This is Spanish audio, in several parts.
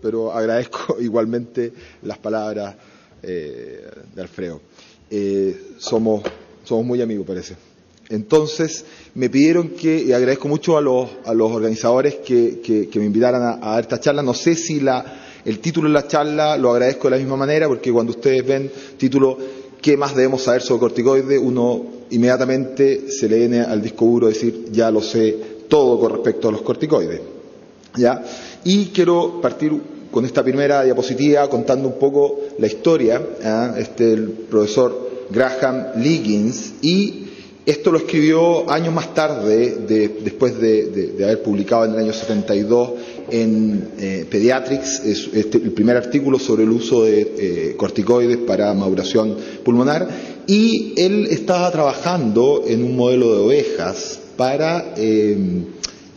Pero agradezco igualmente las palabras de Alfredo. Somos muy amigos, parece. Entonces, me pidieron y agradezco mucho a los organizadores que me invitaran a dar esta charla. No sé si el título de la charla lo agradezco de la misma manera, porque cuando ustedes ven título ¿qué más debemos saber sobre corticoides?, uno inmediatamente se le viene al disco duro decir ya lo sé todo con respecto a los corticoides. ¿Ya? Y quiero partir con esta primera diapositiva contando un poco la historia. El profesor Graham Liggins, y esto lo escribió años más tarde, después de haber publicado en el año 72 en Pediatrics el primer artículo sobre el uso de corticoides para maduración pulmonar, y él estaba trabajando en un modelo de ovejas para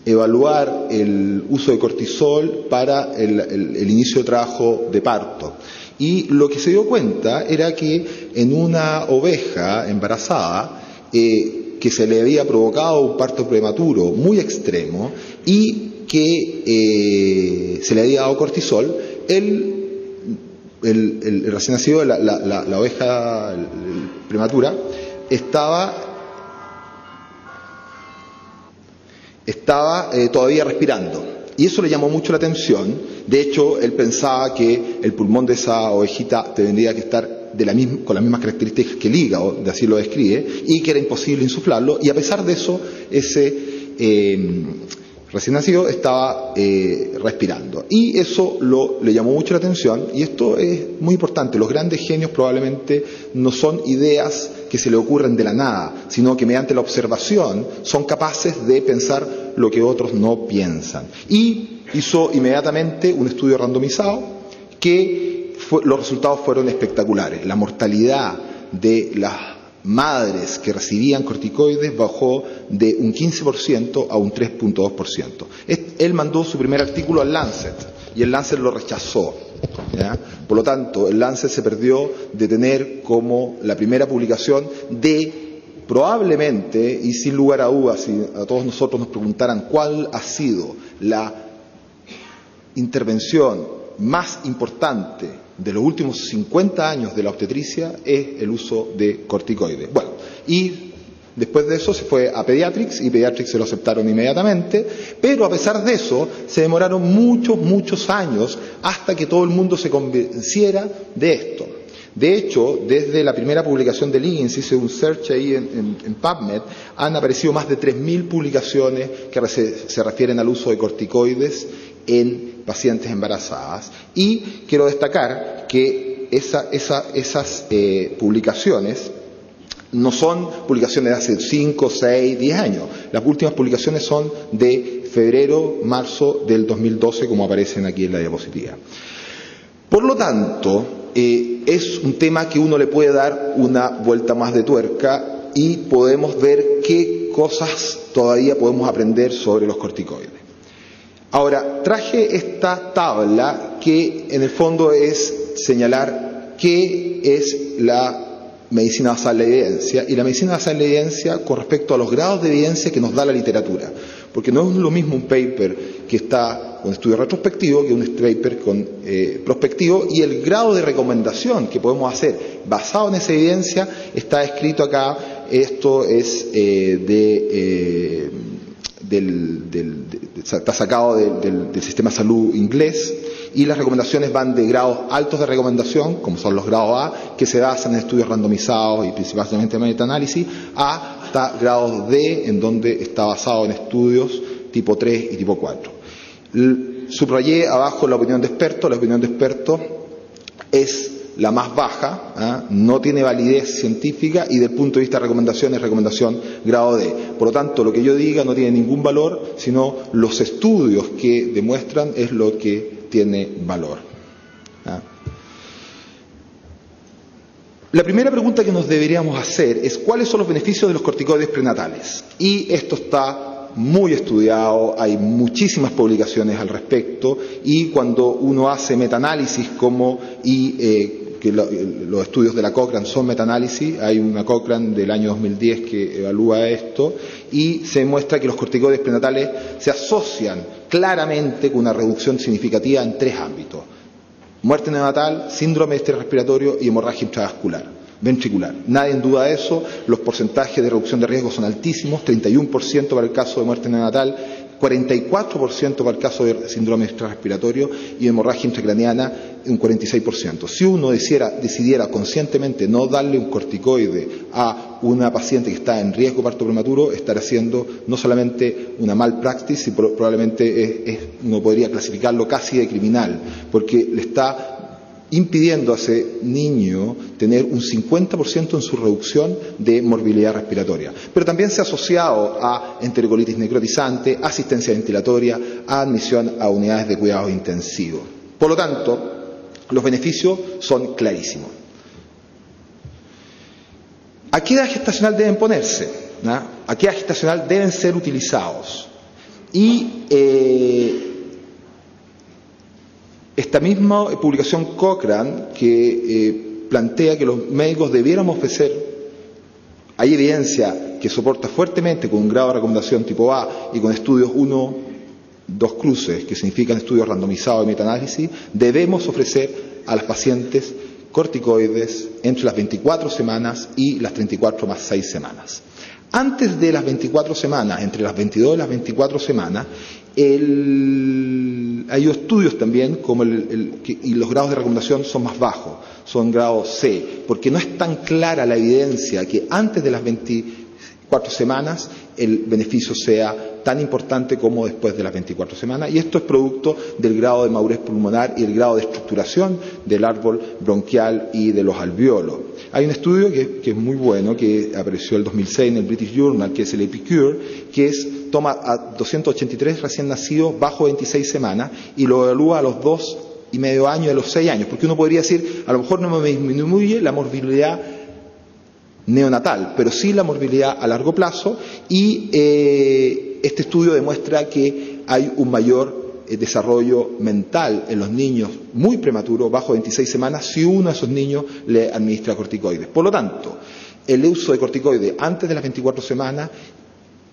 evaluar el uso de cortisol para el inicio de trabajo de parto. Y lo que se dio cuenta era que en una oveja embarazada que se le había provocado un parto prematuro muy extremo y que se le había dado cortisol, el recién nacido, la oveja prematura, estaba todavía respirando. Y eso le llamó mucho la atención. De hecho, él pensaba que el pulmón de esa ovejita tendría que estar con las mismas características que el hígado, de así lo describe, y que era imposible insuflarlo. Y a pesar de eso, ese recién nacido estaba respirando. Y eso le llamó mucho la atención, y esto es muy importante. Los grandes genios probablemente no son ideas que se le ocurren de la nada, sino que mediante la observación son capaces de pensar lo que otros no piensan. Y hizo inmediatamente un estudio randomizado que los resultados fueron espectaculares. La mortalidad de las madres que recibían corticoides bajó de un 15% a un 3.2%. Él mandó su primer artículo al Lancet y el Lancet lo rechazó. ¿Ya? Por lo tanto, el Lancet se perdió de tener como la primera publicación probablemente, y sin lugar a dudas, si a todos nosotros nos preguntaran cuál ha sido la intervención más importante de los últimos 50 años de la obstetricia, es el uso de corticoides. Bueno, y después de eso se fue a Pediatrics, y Pediatrics se lo aceptaron inmediatamente, pero a pesar de eso se demoraron muchos años hasta que todo el mundo se convenciera de esto. De hecho, desde la primera publicación de Liggins, hice un search ahí en PubMed, han aparecido más de 3.000 publicaciones que se refieren al uso de corticoides en pacientes embarazadas. Y quiero destacar que esas publicaciones no son publicaciones de hace 5, 6, 10 años. Las últimas publicaciones son de febrero, marzo del 2012, como aparecen aquí en la diapositiva. Por lo tanto, es un tema que uno le puede dar una vuelta más de tuerca y podemos ver qué cosas todavía podemos aprender sobre los corticoides. Ahora, traje esta tabla que en el fondo es señalar qué es la medicina basada en la evidencia, y la medicina basada en la evidencia con respecto a los grados de evidencia que nos da la literatura. Porque no es lo mismo un paper que está con estudio retrospectivo que un paper con prospectivo, y el grado de recomendación que podemos hacer basado en esa evidencia está escrito acá. Esto es está sacado del sistema de salud inglés, y las recomendaciones van de grados altos de recomendación, como son los grados A, que se basan en estudios randomizados y principalmente en metaanálisis, hasta grados D, en donde está basado en estudios tipo 3 y tipo 4. Subrayé abajo la opinión de expertos. La opinión de expertos es la más baja, no tiene validez científica, y del punto de vista de recomendación es recomendación grado D. Por lo tanto, lo que yo diga no tiene ningún valor, sino los estudios que demuestran es lo que tiene valor. La primera pregunta que nos deberíamos hacer es ¿cuáles son los beneficios de los corticoides prenatales? Y esto está muy estudiado, hay muchísimas publicaciones al respecto, y cuando uno hace metaanálisis que los estudios de la Cochrane son metaanálisis, hay una Cochrane del año 2010 que evalúa esto, y se muestra que los corticoides prenatales se asocian claramente con una reducción significativa en 3 ámbitos: muerte neonatal, síndrome de estrés respiratorio y hemorragia intravascular ventricular. Nadie en duda de eso. Los porcentajes de reducción de riesgo son altísimos: 31% para el caso de muerte neonatal, 44% para el caso de síndrome de estrés respiratorio y hemorragia intracraneana un 46%. Si uno decidiera conscientemente no darle un corticoide a una paciente que está en riesgo de parto prematuro, estará haciendo no solamente una malpraxis, sino probablemente uno podría clasificarlo casi de criminal, porque le está impidiendo a ese niño tener un 50% en su reducción de morbilidad respiratoria. Pero también se ha asociado a enterocolitis necrotizante, asistencia ventilatoria, a admisión a unidades de cuidados intensivos. Por lo tanto, los beneficios son clarísimos. ¿A qué edad gestacional deben ponerse? ¿No? ¿A qué edad gestacional deben ser utilizados? Y esta misma publicación Cochrane que plantea que los médicos debiéramos ofrecer, hay evidencia que soporta fuertemente con un grado de recomendación tipo A y con estudios 1, 2 cruces, que significan estudios randomizados de metaanálisis, debemos ofrecer a las pacientes corticoides entre las 24 semanas y las 34 más 6 semanas. Antes de las 24 semanas, entre las 22 y las 24 semanas, hay estudios también como y los grados de recomendación son más bajos, son grado C, porque no es tan clara la evidencia que antes de las 24 semanas el beneficio sea tan importante como después de las 24 semanas, y esto es producto del grado de madurez pulmonar y el grado de estructuración del árbol bronquial y de los alvéolos. Hay un estudio que es muy bueno, que apareció en el 2006 en el British Journal, que es el EPICURE, que toma a 283 recién nacidos bajo 26 semanas y lo evalúa a los 2,5 años y a los 6 años, porque uno podría decir, a lo mejor no me disminuye la morbilidad neonatal, pero sí la morbilidad a largo plazo, y este estudio demuestra que hay un mayor desarrollo mental en los niños muy prematuros, bajo 26 semanas, si uno de esos niños le administra corticoides. Por lo tanto, el uso de corticoides antes de las 24 semanas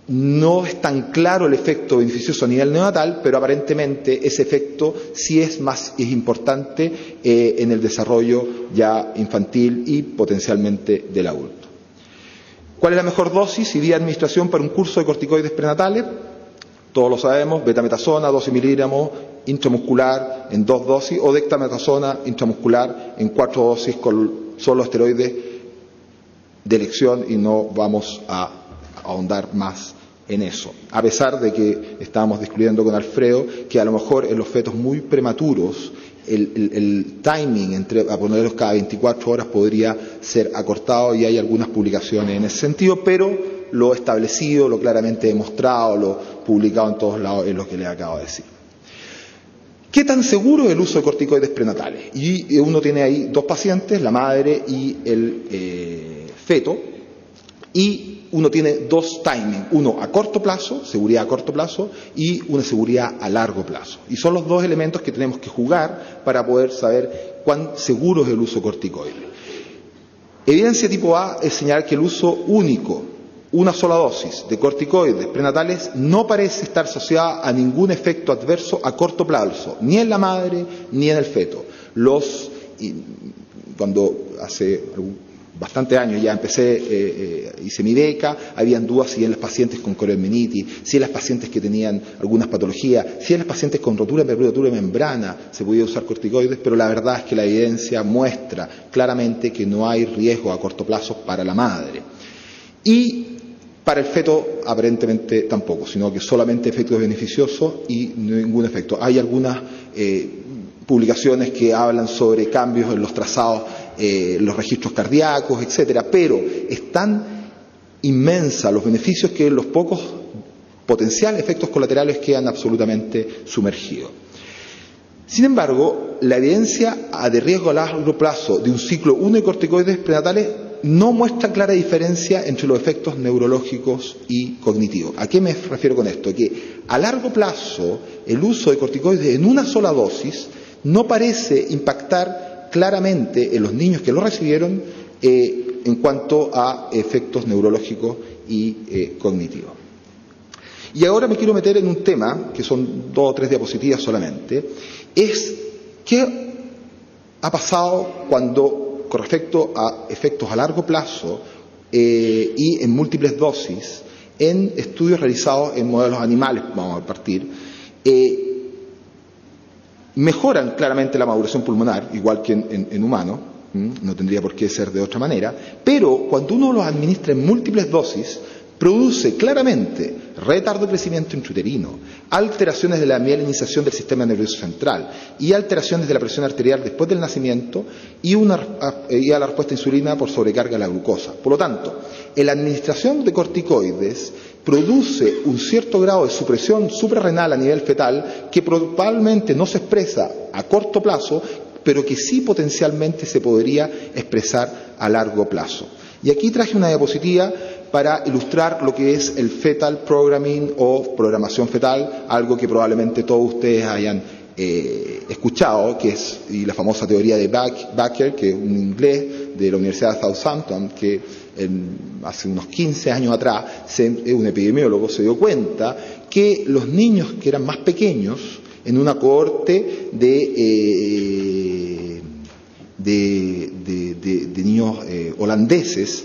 no es tan claro el efecto beneficioso a nivel neonatal, pero aparentemente ese efecto sí es importante en el desarrollo ya infantil y potencialmente del adulto. ¿Cuál es la mejor dosis y vía de administración para un curso de corticoides prenatales? Todos lo sabemos: betametasona 12 miligramos intramuscular en 2 dosis, o dexametasona intramuscular en 4 dosis con solo esteroides de elección, y no vamos a ahondar más en eso, a pesar de que estábamos discutiendo con Alfredo que a lo mejor en los fetos muy prematuros el timing entre a ponerlos cada 24 horas podría ser acortado, y hay algunas publicaciones en ese sentido, pero lo establecido, lo claramente demostrado, lo publicado en todos lados es lo que les acabo de decir. ¿Qué tan seguro es el uso de corticoides prenatales? Y uno tiene ahí 2 pacientes, la madre y el feto, y uno tiene 2 timing, uno a corto plazo, seguridad a corto plazo, y una seguridad a largo plazo. Y son los 2 elementos que tenemos que jugar para poder saber cuán seguro es el uso corticoide. Evidencia tipo A es señalar que el uso único, una sola dosis de corticoides prenatales, no parece estar asociada a ningún efecto adverso a corto plazo, ni en la madre ni en el feto. Cuando hace bastantes años ya hice mi beca, habían dudas si en las pacientes con coriamnitis, si en las pacientes que tenían algunas patologías, si en las pacientes con rotura de membrana se podía usar corticoides, pero la verdad es que la evidencia muestra claramente que no hay riesgo a corto plazo para la madre. Y para el feto aparentemente tampoco, sino que solamente efectos beneficiosos y ningún efecto. Hay algunas publicaciones que hablan sobre cambios en los trazados, los registros cardíacos, etcétera, pero es tan inmensa los beneficios que los pocos potenciales efectos colaterales quedan absolutamente sumergidos. Sin embargo, la evidencia de riesgo a largo plazo de un ciclo 1 de corticoides prenatales no muestra clara diferencia entre los efectos neurológicos y cognitivos. ¿A qué me refiero con esto? Que a largo plazo el uso de corticoides en una sola dosis no parece impactar claramente en los niños que lo recibieron en cuanto a efectos neurológicos y cognitivos. Y ahora me quiero meter en un tema, que son 2 o 3 diapositivas solamente, es qué ha pasado con respecto a efectos a largo plazo y en múltiples dosis en estudios realizados en modelos animales, vamos a partir, mejoran claramente la maduración pulmonar, igual que en humanos, no tendría por qué ser de otra manera, pero cuando uno los administra en múltiples dosis, produce claramente retardo de crecimiento intrauterino, alteraciones de la mielinización del sistema nervioso central y alteraciones de la presión arterial después del nacimiento y a la respuesta a insulina por sobrecarga de la glucosa. Por lo tanto, la administración de corticoides produce un cierto grado de supresión suprarrenal a nivel fetal que probablemente no se expresa a corto plazo, pero que sí potencialmente se podría expresar a largo plazo. Y aquí traje una diapositiva para ilustrar lo que es el fetal programming o programación fetal, algo que probablemente todos ustedes hayan escuchado, que es la famosa teoría de Baker, que es un inglés de la Universidad de Southampton, que hace unos 15 años atrás, un epidemiólogo se dio cuenta que los niños que eran más pequeños, en una cohorte de niños holandeses,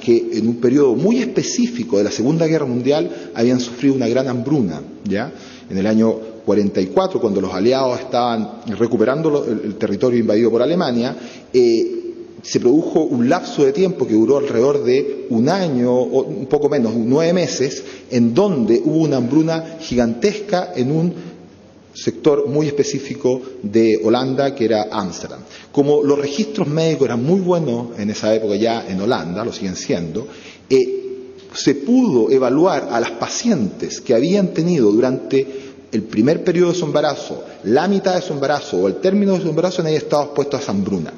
que en un periodo muy específico de la Segunda Guerra Mundial habían sufrido una gran hambruna, ¿ya? En el año 44, cuando los aliados estaban recuperando el territorio invadido por Alemania, se produjo un lapso de tiempo que duró alrededor de un año, o un poco menos, 9 meses, en donde hubo una hambruna gigantesca en un sector muy específico de Holanda, que era Ámsterdam. Como los registros médicos eran muy buenos en esa época ya en Holanda, lo siguen siendo, se pudo evaluar a las pacientes que habían tenido durante el primer periodo de su embarazo, la mitad de su embarazo o el término de su embarazo, en había estado expuestos a esa hambruna.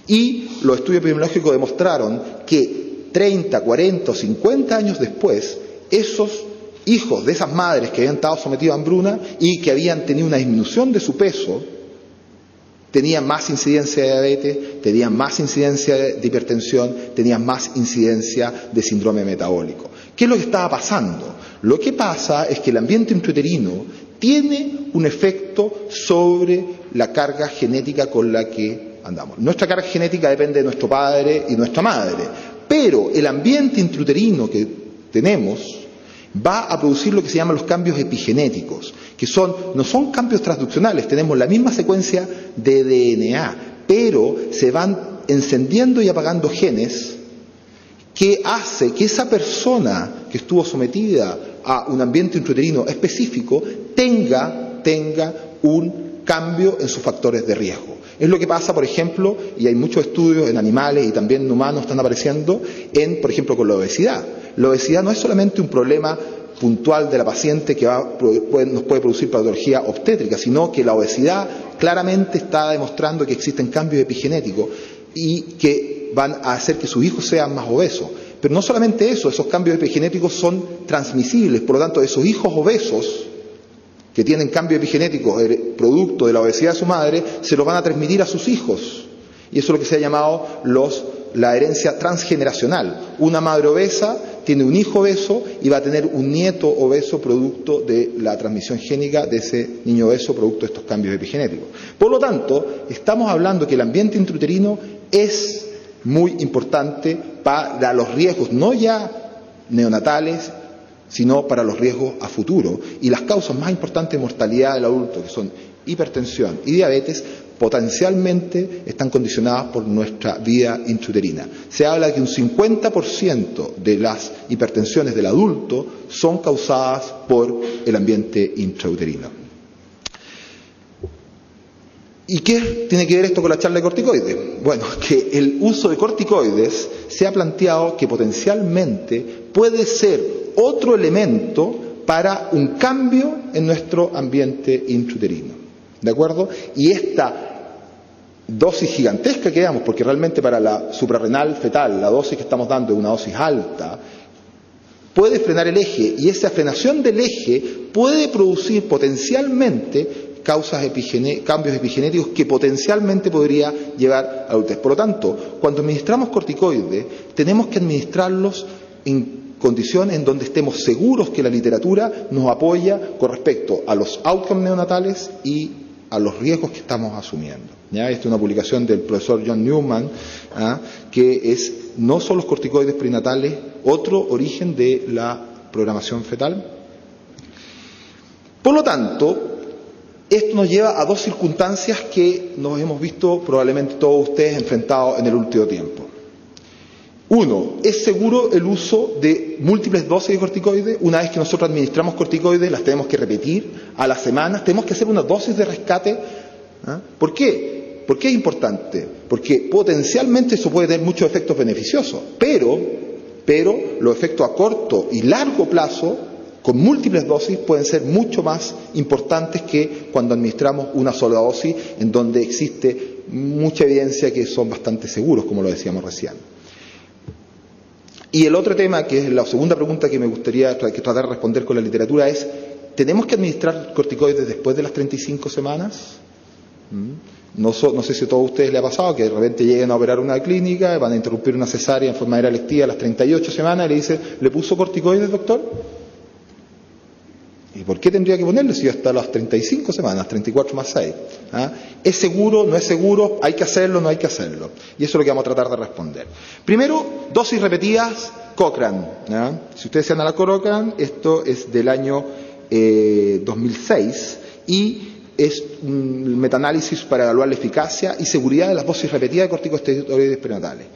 Y los estudios epidemiológicos demostraron que 30, 40 o 50 años después, esos hijos de esas madres que habían estado sometidos a hambruna y que habían tenido una disminución de su peso, tenían más incidencia de diabetes, tenían más incidencia de hipertensión, tenían más incidencia de síndrome metabólico. ¿Qué es lo que estaba pasando? Lo que pasa es que el ambiente intrauterino tiene un efecto sobre la carga genética con la que andamos. Nuestra carga genética depende de nuestro padre y nuestra madre, pero el ambiente intrauterino que tenemos va a producir lo que se llaman los cambios epigenéticos, que no son cambios transduccionales, tenemos la misma secuencia de DNA, pero se van encendiendo y apagando genes que hace que esa persona que estuvo sometida a un ambiente intrauterino específico tenga un cambio en sus factores de riesgo. Es lo que pasa, por ejemplo, y hay muchos estudios en animales y también en humanos están apareciendo, por ejemplo, con la obesidad. La obesidad no es solamente un problema puntual de la paciente que nos puede producir patología obstétrica, sino que la obesidad claramente está demostrando que existen cambios epigenéticos y que van a hacer que sus hijos sean más obesos. Pero no solamente eso, esos cambios epigenéticos son transmisibles, por lo tanto, esos hijos obesos que tienen cambios epigenéticos producto de la obesidad de su madre, se los van a transmitir a sus hijos. Y eso es lo que se ha llamado la herencia transgeneracional. Una madre obesa tiene un hijo obeso y va a tener un nieto obeso producto de la transmisión génica de ese niño obeso producto de estos cambios epigenéticos. Por lo tanto, estamos hablando que el ambiente intrauterino es muy importante para los riesgos, no ya neonatales, sino para los riesgos a futuro. Y las causas más importantes de mortalidad del adulto, que son hipertensión y diabetes, potencialmente están condicionadas por nuestra vida intrauterina. Se habla de que un 50% de las hipertensiones del adulto son causadas por el ambiente intrauterino. ¿Y qué tiene que ver esto con la charla de corticoides? Bueno, que el uso de corticoides se ha planteado que potencialmente puede ser otro elemento para un cambio en nuestro ambiente intrauterino. ¿De acuerdo? Y esta dosis gigantesca que damos, porque realmente para la suprarrenal fetal la dosis que estamos dando es una dosis alta, puede frenar el eje, y esa frenación del eje puede producir potencialmente cambios epigenéticos que potencialmente podría llevar a la adultez. Por lo tanto, cuando administramos corticoides, tenemos que administrarlos en condiciones en donde estemos seguros que la literatura nos apoya con respecto a los outcomes neonatales y a los riesgos que estamos asumiendo. ¿Ya? Esta es una publicación del profesor John Newman, que es no son los corticoides prenatales otro origen de la programación fetal. Por lo tanto, esto nos lleva a dos circunstancias que nos hemos visto probablemente todos ustedes enfrentados en el último tiempo. Uno, ¿es seguro el uso de múltiples dosis de corticoides? Una vez que nosotros administramos corticoides, las tenemos que repetir a las semanas, tenemos que hacer una dosis de rescate. ¿Por qué? ¿Por qué es importante? Porque potencialmente eso puede tener muchos efectos beneficiosos, pero los efectos a corto y largo plazo, con múltiples dosis, pueden ser mucho más importantes que cuando administramos una sola dosis, en donde existe mucha evidencia que son bastante seguros, como lo decíamos recién. Y el otro tema, que es la segunda pregunta que me gustaría tratar de responder con la literatura, es: ¿tenemos que administrar corticoides después de las 35 semanas? No sé si a todos ustedes les ha pasado que de repente lleguen a operar una clínica, van a interrumpir una cesárea en forma electiva a las 38 semanas y le dicen: ¿le puso corticoides, doctor? ¿Y por qué tendría que ponerle si hasta las 35 semanas, 34 más 6? ¿Es seguro? ¿No es seguro? ¿Hay que hacerlo? ¿No hay que hacerlo? Y eso es lo que vamos a tratar de responder. Primero, dosis repetidas, Cochrane. Si ustedes se van a la Cochrane, esto es del año 2006 y es un metaanálisis para evaluar la eficacia y seguridad de las dosis repetidas de corticosteroides prenatales.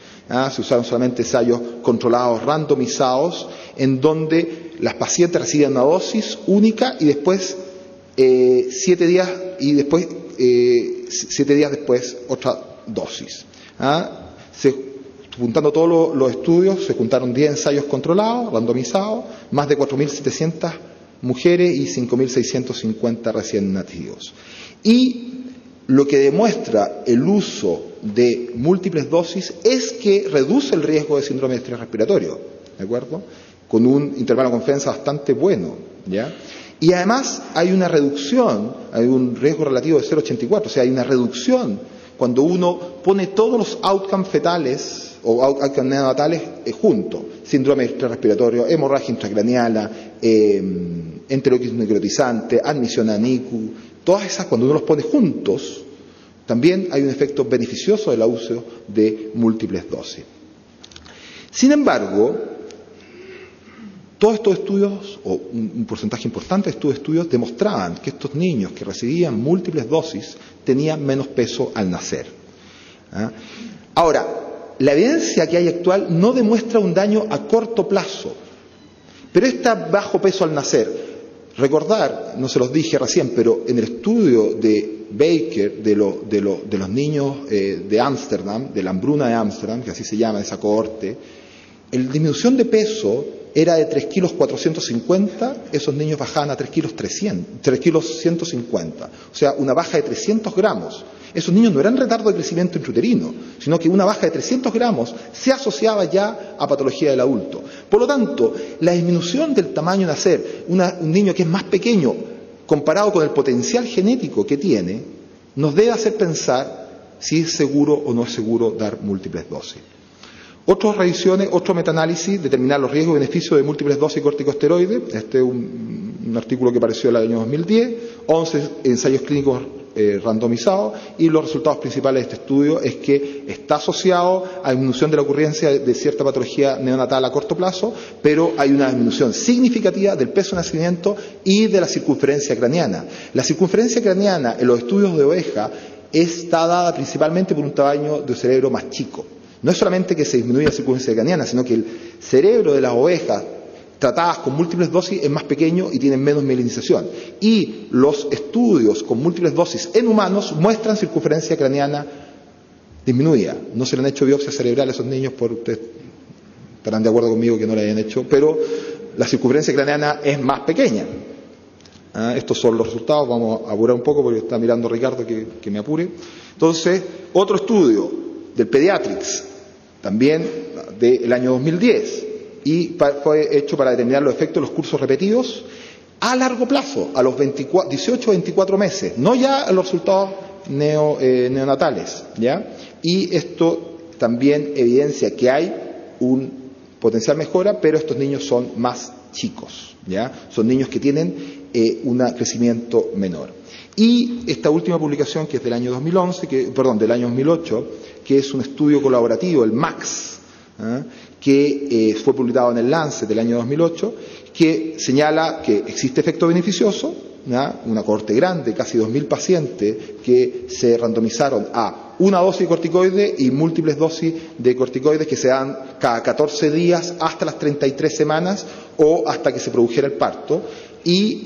Se usaron solamente ensayos controlados, randomizados, en donde las pacientes recibían una dosis única y después 7 días después otra dosis. Juntando todos los estudios, se juntaron 10 ensayos controlados, randomizados, más de 4.700 mujeres y 5.650 recién nacidos. Y lo que demuestra el uso de múltiples dosis es que reduce el riesgo de síndrome de estrés respiratorio, ¿de acuerdo? Con un intervalo de confianza bastante bueno, ¿ya? Y además hay una reducción, hay un riesgo relativo de 0,84, o sea, hay una reducción cuando uno pone todos los outcomes fetales o outcomes neonatales juntos: síndrome de estrés respiratorio, hemorragia intracraneana, enteroquitis necrotizante, admisión a NICU, todas esas, cuando uno los pone juntos, también hay un efecto beneficioso del uso de múltiples dosis. Sin embargo, todos estos estudios, o un porcentaje importante de estos estudios, demostraban que estos niños que recibían múltiples dosis tenían menos peso al nacer. Ahora, la evidencia que hay actual no demuestra un daño a corto plazo, pero está bajo peso al nacer. Recordar, no se los dije recién, pero en el estudio de Baker de los niños de Ámsterdam, de la hambruna de Ámsterdam, que así se llama esa cohorte, la disminución de peso era de 3,450 kilos, esos niños bajaban a 3,150 kilos, o sea, una baja de 300 gramos. Esos niños no eran retardo de crecimiento intrauterino, sino que una baja de 300 gramos se asociaba ya a patología del adulto. Por lo tanto, la disminución del tamaño nacer, un niño que es más pequeño comparado con el potencial genético que tiene, nos debe hacer pensar si es seguro o no es seguro dar múltiples dosis. Otras revisiones, otro metaanálisis, determinar los riesgos y beneficios de múltiples dosis de corticosteroides. Este es un artículo que apareció en el año 2010, 11 ensayos clínicos randomizados, y los resultados principales de este estudio es que está asociado a disminución de la ocurrencia de cierta patología neonatal a corto plazo, pero hay una disminución significativa del peso de nacimiento y de la circunferencia craneana. La circunferencia craneana en los estudios de oveja está dada principalmente por un tamaño de cerebro más chico. No es solamente que se disminuye la circunferencia craneana, sino que el cerebro de las ovejas tratadas con múltiples dosis es más pequeño y tienen menos mielinización. Y los estudios con múltiples dosis en humanos muestran circunferencia craneana disminuida. No se le han hecho biopsias cerebrales a esos niños, ustedes estarán de acuerdo conmigo que no le hayan hecho, pero la circunferencia craneana es más pequeña. Estos son los resultados, vamos a apurar un poco porque está mirando Ricardo que me apure. Entonces, otro estudio del Pediatrics, también del año 2010, y fue hecho para determinar los efectos de los cursos repetidos a largo plazo, a los 18 o 24 meses, no ya a los resultados neonatales, ¿ya? Y esto también evidencia que hay un potencial mejora, pero estos niños son más chicos, ¿ya? Son niños que tienen un crecimiento menor. Y esta última publicación, que es del año 2011, del año 2008, que es un estudio colaborativo, el MAX, que fue publicado en el Lancet del año 2008, que señala que existe efecto beneficioso, una cohorte grande, casi 2.000 pacientes que se randomizaron a una dosis de corticoides y múltiples dosis de corticoides que se dan cada 14 días hasta las 33 semanas o hasta que se produjera el parto. Y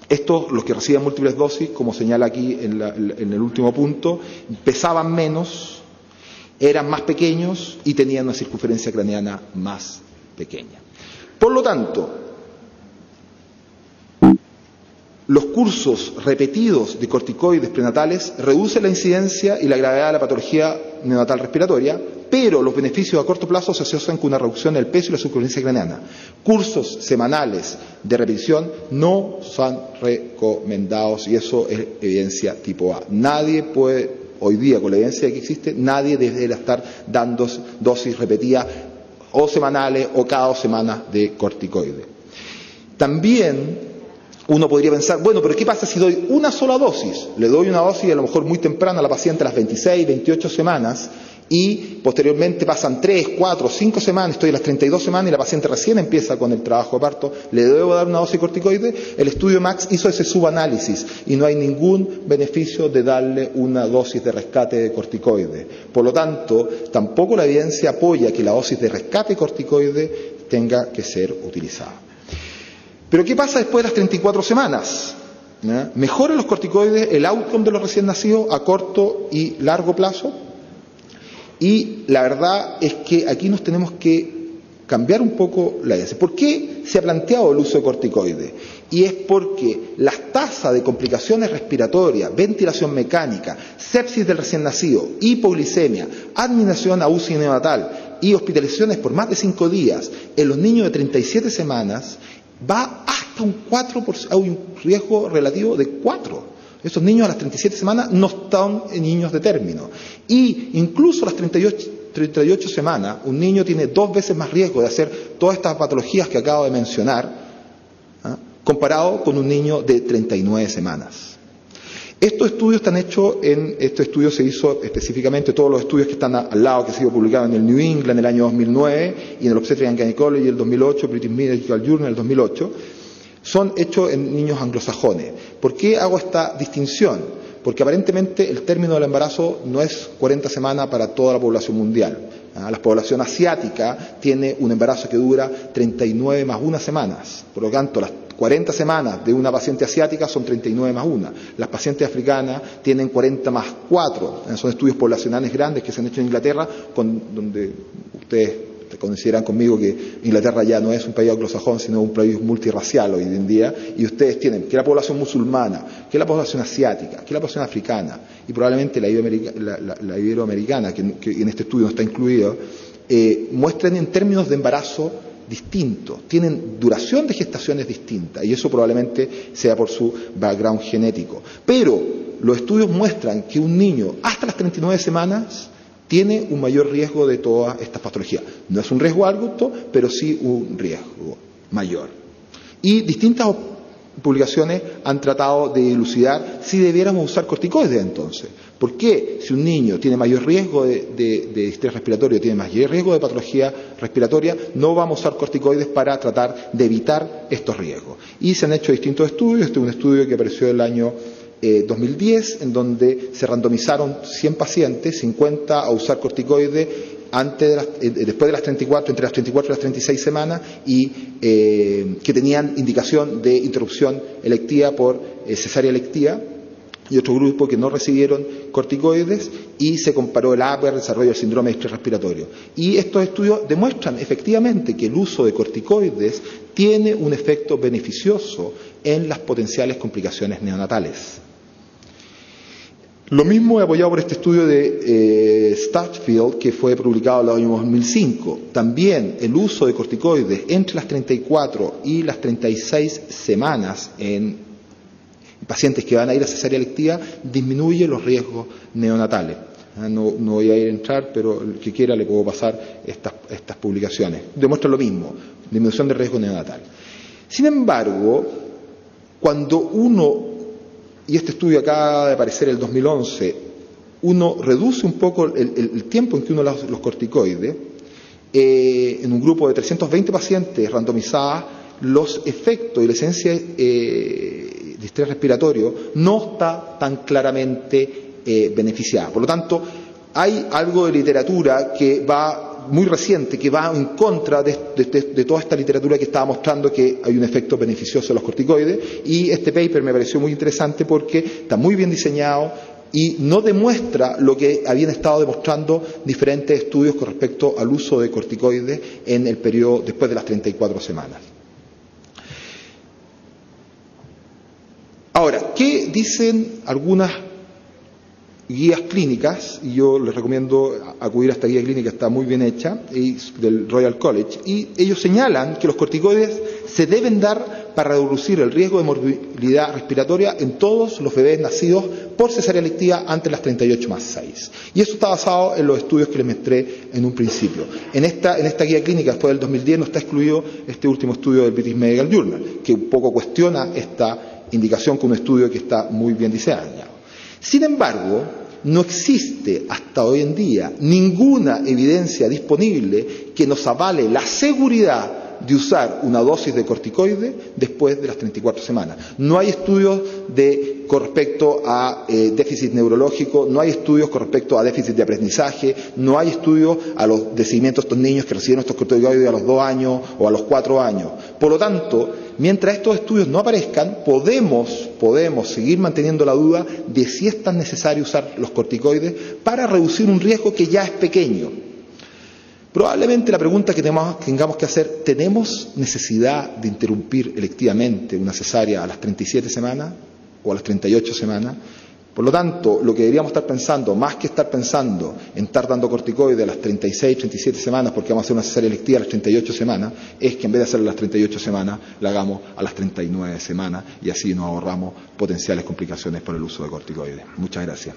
estos, los que reciben múltiples dosis, como señala aquí en el último punto, pesaban menos, eran más pequeños y tenían una circunferencia craneana más pequeña. Por lo tanto, los cursos repetidos de corticoides prenatales reducen la incidencia y la gravedad de la patología neonatal respiratoria, pero los beneficios a corto plazo se asocian con una reducción del peso y la circunferencia craneana. Cursos semanales de repetición no son recomendados y eso es evidencia tipo A. Nadie puede, hoy día con la evidencia que existe, nadie debería estar dando dosis repetidas o semanales o cada 2 semanas de corticoides. También uno podría pensar, bueno, pero ¿qué pasa si doy una sola dosis? Le doy una dosis a lo mejor muy temprano a la paciente a las 26, 28 semanas y posteriormente pasan 3, 4, 5 semanas, estoy a las 32 semanas y la paciente recién empieza con el trabajo de parto, ¿le debo dar una dosis de corticoide? El estudio MAX hizo ese subanálisis y no hay ningún beneficio de darle una dosis de rescate de corticoide. Por lo tanto, tampoco la evidencia apoya que la dosis de rescate de corticoide tenga que ser utilizada. Pero ¿qué pasa después de las 34 semanas? ¿Mejoran los corticoides el outcome de los recién nacidos a corto y largo plazo? Y la verdad es que aquí nos tenemos que cambiar un poco la idea. ¿Por qué se ha planteado el uso de corticoides? Y es porque las tasas de complicaciones respiratorias, ventilación mecánica, sepsis del recién nacido, hipoglicemia, admisión a UCI neonatal y hospitalizaciones por más de 5 días en los niños de 37 semanas va hasta un 4%, hay un riesgo relativo de 4. Esos niños a las 37 semanas no están en niños de término. Y incluso a las 38 semanas, un niño tiene 2 veces más riesgo de hacer todas estas patologías que acabo de mencionar, comparado con un niño de 39 semanas. Estos estudios están hechos este estudio se hizo específicamente, todos los estudios que están al lado, que se han publicado en el New England en el año 2009 y en el Obstetric and Gynecology en el 2008, British Medical Journal en el 2008, son hechos en niños anglosajones. ¿Por qué hago esta distinción? Porque aparentemente el término del embarazo no es 40 semanas para toda la población mundial. La población asiática tiene un embarazo que dura 39 más 1 semanas. Por lo tanto, las 40 semanas de una paciente asiática son 39 más 1. Las pacientes africanas tienen 40 más 4. Son estudios poblacionales grandes que se han hecho en Inglaterra, donde ustedes consideran conmigo que Inglaterra ya no es un país anglosajón, sino un país multirracial hoy en día, y ustedes tienen que la población musulmana, que la población asiática, que la población africana, y probablemente la iberoamericana, que en este estudio no está incluido, muestran en términos de embarazo distintos, tienen duración de gestaciones distintas, y eso probablemente sea por su background genético. Pero los estudios muestran que un niño hasta las 39 semanas tiene un mayor riesgo de todas estas patologías. No es un riesgo alto, pero sí un riesgo mayor. Y distintas publicaciones han tratado de elucidar si debiéramos usar corticoides entonces. ¿Por qué si un niño tiene mayor riesgo de estrés respiratorio, tiene mayor riesgo de patología respiratoria, no vamos a usar corticoides para tratar de evitar estos riesgos? Y se han hecho distintos estudios. Este es un estudio que apareció el año 2010, en donde se randomizaron 100 pacientes, 50 a usar corticoides después de las 34, entre las 34 y las 36 semanas, y que tenían indicación de interrupción electiva por cesárea electiva, y otro grupo que no recibieron corticoides, y se comparó el APGAR, el desarrollo del síndrome de estrés respiratorio. Y estos estudios demuestran efectivamente que el uso de corticoides tiene un efecto beneficioso en las potenciales complicaciones neonatales. Lo mismo apoyado por este estudio de Starchfield, que fue publicado en el año 2005. También el uso de corticoides entre las 34 y las 36 semanas en pacientes que van a ir a cesárea electiva disminuye los riesgos neonatales. No voy a entrar, pero el que quiera le puedo pasar estas publicaciones. Demuestran lo mismo, disminución del riesgo neonatal. Sin embargo, cuando uno, y este estudio acaba de aparecer en el 2011, uno reduce un poco el tiempo en que uno los corticoides, en un grupo de 320 pacientes randomizadas, los efectos y la esencia de estrés respiratorio no está tan claramente beneficiada. Por lo tanto, hay algo de literatura que va muy reciente, que va en contra de toda esta literatura que estaba mostrando que hay un efecto beneficioso de los corticoides, y este paper me pareció muy interesante porque está muy bien diseñado y no demuestra lo que habían estado demostrando diferentes estudios con respecto al uso de corticoides en el periodo después de las 34 semanas. Ahora, ¿qué dicen algunas guías clínicas? Y yo les recomiendo acudir a esta guía clínica, está muy bien hecha, del Royal College, y ellos señalan que los corticoides se deben dar para reducir el riesgo de morbilidad respiratoria en todos los bebés nacidos por cesárea electiva antes de las 38 más 6. Y eso está basado en los estudios que les mostré en un principio. En esta guía clínica, después del 2010, no está excluido este último estudio del British Medical Journal, que un poco cuestiona esta indicación con un estudio que está muy bien diseñado. Sin embargo, no existe hasta hoy en día ninguna evidencia disponible que nos avale la seguridad de usar una dosis de corticoide después de las 34 semanas. No hay estudios con respecto a déficit neurológico, no hay estudios con respecto a déficit de aprendizaje, no hay estudios de seguimiento de estos niños que reciben estos corticoides a los 2 años o a los 4 años. Por lo tanto, mientras estos estudios no aparezcan, podemos seguir manteniendo la duda de si es tan necesario usar los corticoides para reducir un riesgo que ya es pequeño. Probablemente la pregunta que tengamos que hacer: ¿tenemos necesidad de interrumpir electivamente una cesárea a las 37 semanas o a las 38 semanas? Por lo tanto, lo que deberíamos estar pensando, más que estar pensando en estar dando corticoides a las 36, 37 semanas, porque vamos a hacer una cesárea electiva a las 38 semanas, es que en vez de hacerla a las 38 semanas, la hagamos a las 39 semanas, y así nos ahorramos potenciales complicaciones por el uso de corticoides. Muchas gracias.